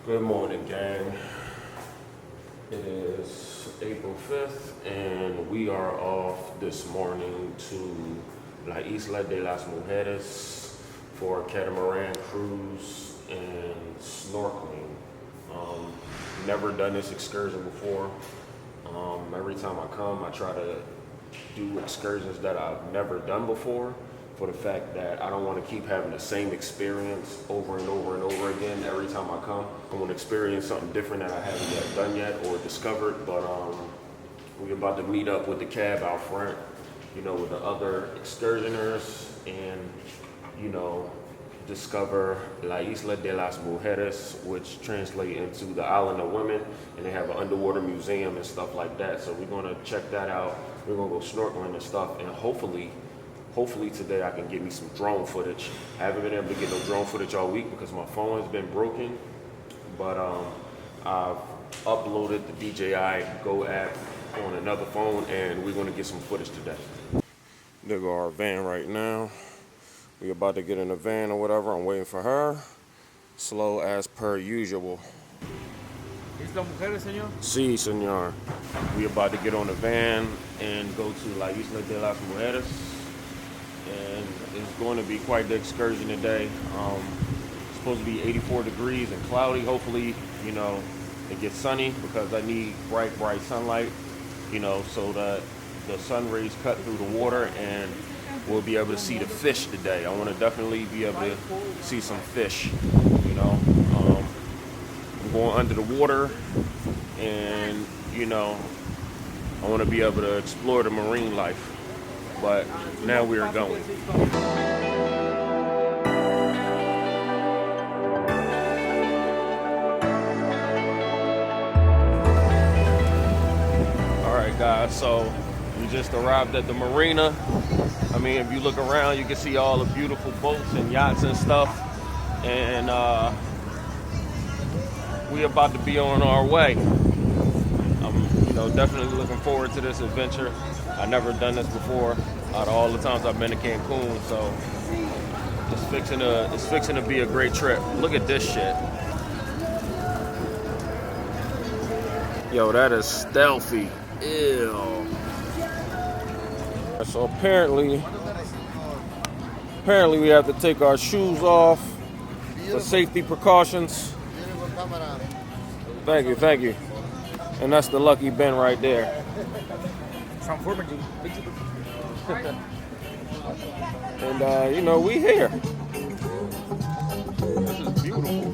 Good morning, gang. It is April 5th, and we are off this morning to La Isla de las Mujeres for a catamaran cruise and snorkeling. Never done this excursion before. Every time I come, I try to do excursions that I've never done before, for the fact that I don't want to keep having the same experience over and over and over again every time I come. I want to experience something different that I haven't yet done yet or discovered. But we're about to meet up with the cab out front, with the other excursioners, and discover La Isla de las Mujeres, which translates into the island of women, and they have an underwater museum and stuff like that. So we're gonna check that out. We're gonna go snorkeling and stuff, and hopefully today I can get me some drone footage. I haven't been able to get no drone footage all week because my phone has been broken, but I've uploaded the DJI Go app on another phone, and we're gonna get some footage today. There go our van right now. We about to get in the van or whatever. I'm waiting for her. Slow as per usual. Isla Mujeres, señor? Sí, señor. We about to get on the van and go to La Isla de las Mujeres. And it's going to be quite the excursion today. It's supposed to be 84 degrees and cloudy. Hopefully, it gets sunny because I need bright sunlight, so that the sun rays cut through the water and we'll be able to see the fish today. I want to definitely be able to see some fish, I'm going under the water, and, I want to be able to explore the marine life. But now we are going. All right, guys, so we just arrived at the marina. I mean, if you look around, you can see all the beautiful boats and yachts and stuff. And we about to be on our way. I'm, definitely looking forward to this adventure. I've never done this before out of all the times I've been to Cancun, so it's fixing to be a great trip. Look at this shit. Yo, that is stealthy. Ew. So apparently we have to take our shoes off for safety precautions. Thank you. And that's the lucky Ben right there. And we here. This is beautiful.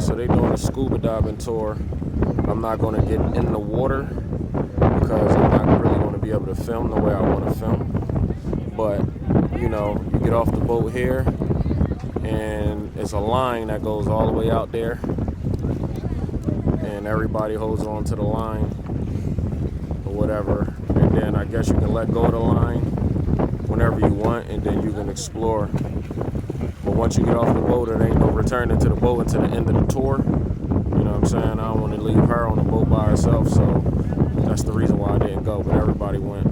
So they're doing a scuba diving tour. I'm not going to get in the water because I'm not really going to be able to film the way I want to film. But, you get off the boat here, and it's a line that goes all the way out there. And everybody holds on to the line or whatever. And then I guess you can let go of the line whenever you want, and then you can explore. But once you get off the boat, there ain't no returning to the boat until the end of the tour. You know what I'm saying? I don't want to leave her on the boat by herself, so that's the reason why I didn't go, but everybody went.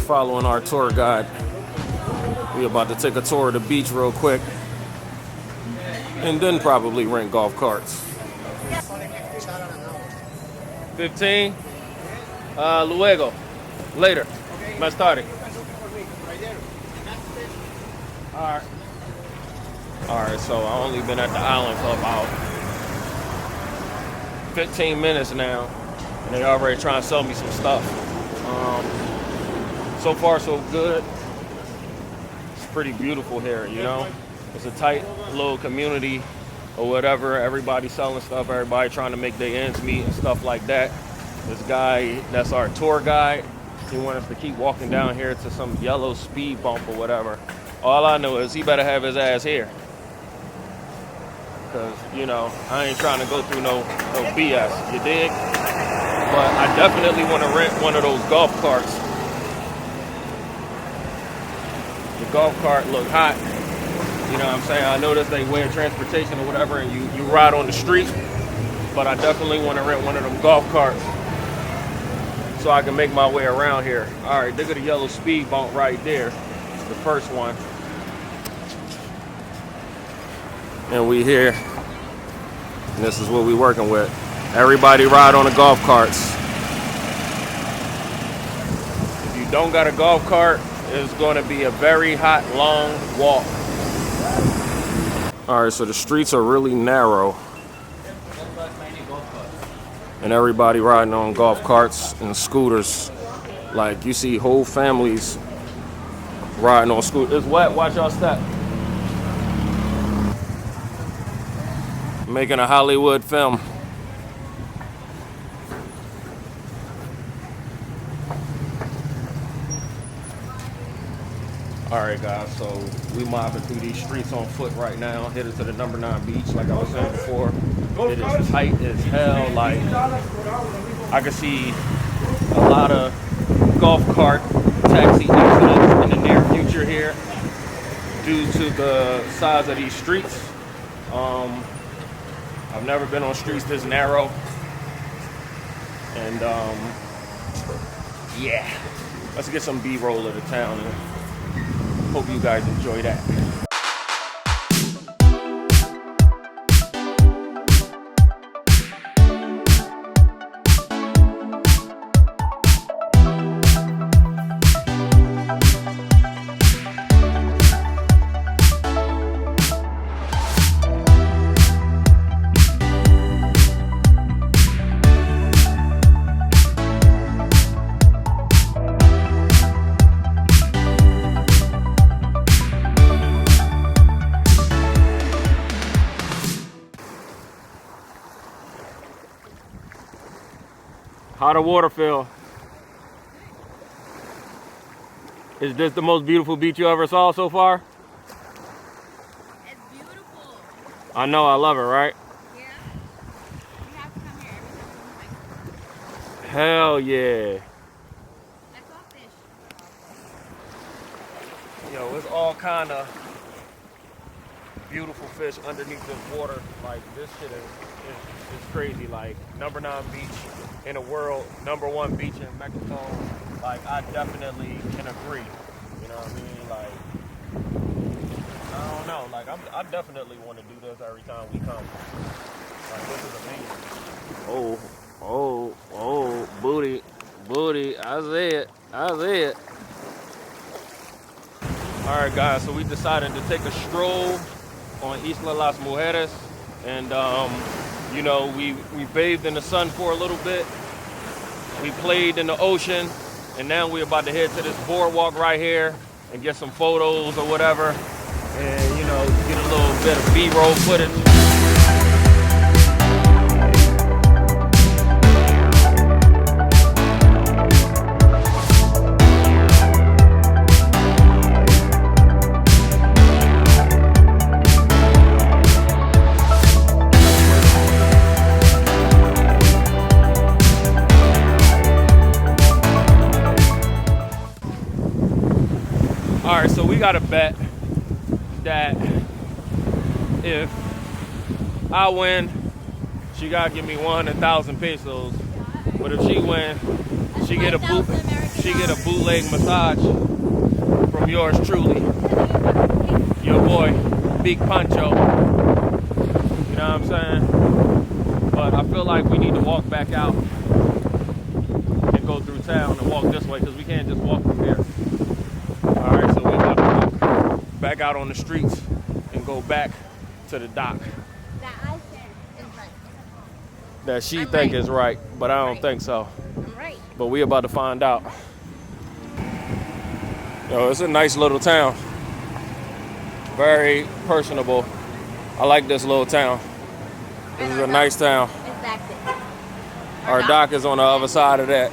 Following our tour guide. We about to take a tour of the beach real quick and then probably rent golf carts. 15? Luego. Later. Más tarde. Alright, so I've only been at the island for about 15 minutes now, and they already trying to sell me some stuff. So far, so good. It's pretty beautiful here, you know? It's a tight little community or whatever. Everybody selling stuff, everybody trying to make their ends meet and stuff like that. This guy, that's our tour guide. He wants us to keep walking down here to some yellow speed bump or whatever. All I know is he better have his ass here. Because, you know, I ain't trying to go through no BS, you dig? But I definitely want to rent one of those golf carts. The golf cart look hot. You know what I'm saying? I noticed they wear transportation or whatever and you ride on the street. But I definitely want to rent one of them golf carts so I can make my way around here. All right, look at the yellow speed bump right there. The first one. And we here. And this is what we working with. Everybody ride on the golf carts. If you don't got a golf cart, it's going to be a very hot, long walk. All right, so the streets are really narrow. And everybody riding on golf carts and scooters. Like, you see whole families riding on scooters. It's wet, watch y'all step. Making a Hollywood film. All right, guys, so we mobbing through these streets on foot right now, headed to the number 9 beach, like I was saying before. It is tight as hell. Like, I can see a lot of golf cart taxi accidents in the near future here due to the size of these streets. I've never been on streets this narrow. And yeah, let's get some B-roll of the town. And hope you guys enjoy that. How the water feel? Is this the most beautiful beach you ever saw so far? It's beautiful. I know, I love it, right? Yeah. We have to come here every time. Hell yeah. I saw fish. Yo, it's all kind of beautiful fish underneath this water. Like, this shit is crazy. Like, number 9 beach in the world, number 1 beach in Mexico. Like, I definitely can agree. You know what I mean? Like, I don't know. Like, I definitely want to do this every time we come. Like, this is amazing. Oh, booty. I see it. All right, guys. So we decided to take a stroll on Isla Mujeres, and you know, we bathed in the sun for a little bit. We played in the ocean, and now we're about to head to this boardwalk right here and get some photos or whatever, and you know, get a little bit of B-roll footage. All right, so we got a bet that if I win, she gotta give me 100,000 pesos. But if she win, she get a bootleg massage from yours truly, your boy, Big Pancho. You know what I'm saying? But I feel like we need to walk back out and go through town and walk this way because we can't just walk from here. All right, so we got to walk back out on the streets and go back to the dock. That I said is right. That she I'm think right. is right, but I don't Right. think so. I'm right. but we about to find out. Yo, it's a nice little town. Very personable. I like this little town. This is a nice town. Our dock is on the other side of that.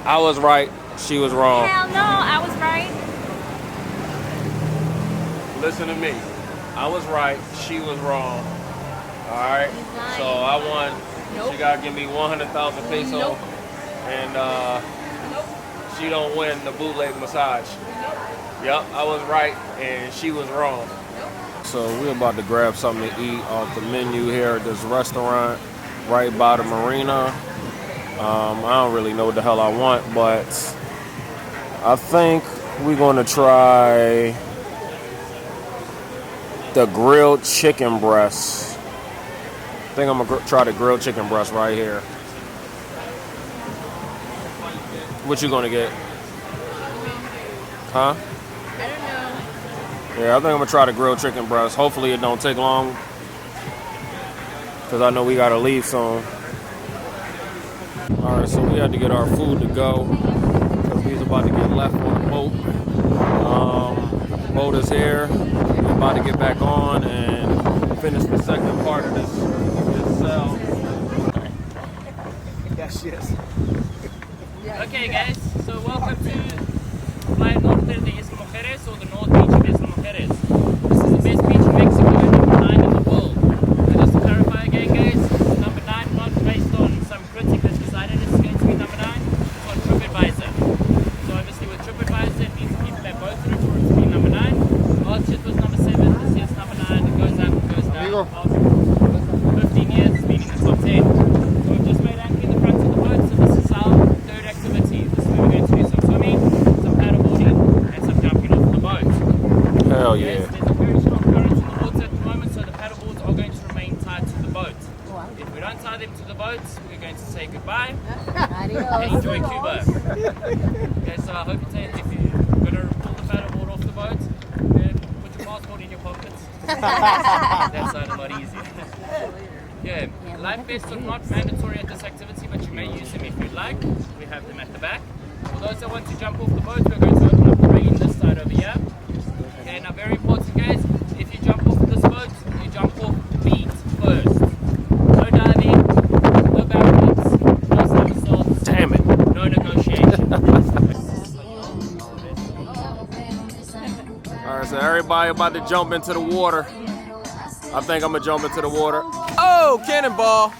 I was right, she was wrong. Hell no, I was right. Listen to me. I was right, she was wrong. Alright? So I won. Nope. She gotta give me 100,000 pesos. Nope. And Nope. she don't win the bootleg massage. Nope. Yep, I was right and she was wrong. Nope. So we're about to grab something to eat off the menu here at this restaurant right by the marina. I don't really know what the hell I want, but I think we're gonna try the grilled chicken breast. I think I'm gonna try the grilled chicken breast right here. What you gonna get? Huh? I don't know. Yeah, I think I'm gonna try the grilled chicken breast. Hopefully it don't take long, because I know we gotta leave soon. All right, so we had to get our food to go, because we was about to get left on the boat. Boat is here. We're about to get back on and finish the second part of this cell. Yes, yes. Okay guys, so welcome to Playa Norte de Isla Mujeres, or the North Beach of Isla Mujeres. This is the best beach in Mexico and number 9 in the world. And just to clarify again guys, number 9 not based on some critic that's decided it's going to be number 9, it's on TripAdvisor. So obviously with TripAdvisor it means people that voted for it to be number 9. Last year it was number 7, this year's number 9, it goes up, it goes down. After 15 years it's been in the top 10. So we've just made anchor in the front of the boat, so this is our third activity. This is where we're going to do some swimming, some paddleboarding, and some jumping off the boat. Hell yeah. Yes, there's a very strong current in the water at the moment, so the paddleboards are going to remain tied to the boat. If we don't tie them to the boat, we're going to say goodbye and enjoy Cuba. Okay, so I hope if you're going to pull the paddleboard off the boat, then put your passport in your pockets. That side a lot easier. Yeah, life vests are not mandatory at this activity, but you may use them if you'd like. We have them at the back. For those that want to jump off the boat, we're going to open up the ring this side over here. Okay, now very important guys, if you jump off this boat, you jump off feet first. No diving, no backflips, no somersaults. Damn it. No negotiation. All right, so everybody about to jump into the water. I think I'm gonna jump into the water. Oh, cannonball.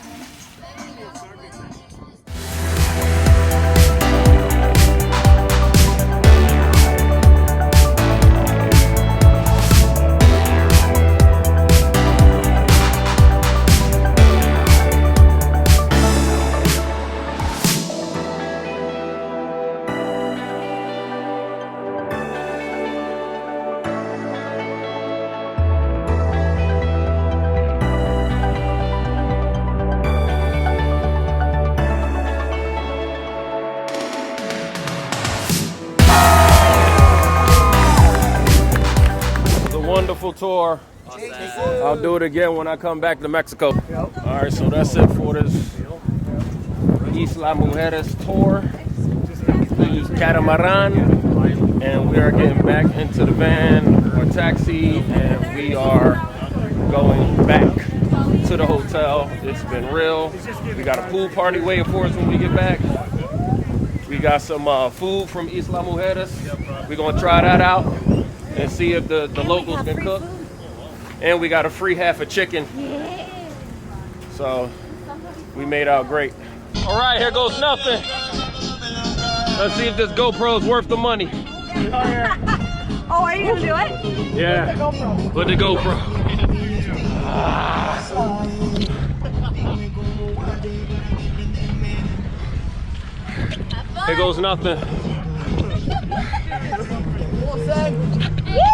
Wonderful tour. I'll do it again when I come back to Mexico. All right, so that's it for this Isla Mujeres tour. We use Catamaran, and we are getting back into the van or taxi, and we are going back to the hotel. It's been real. We got a pool party waiting for us when we get back. We got some food from Isla Mujeres. We're gonna try that out and see if the locals can cook. And we got a free half a chicken. So we made out great. All right, here goes nothing. Let's see if this GoPro is worth the money. Oh, are you gonna do it? Yeah, with the GoPro. Ah. Here goes nothing. Woo!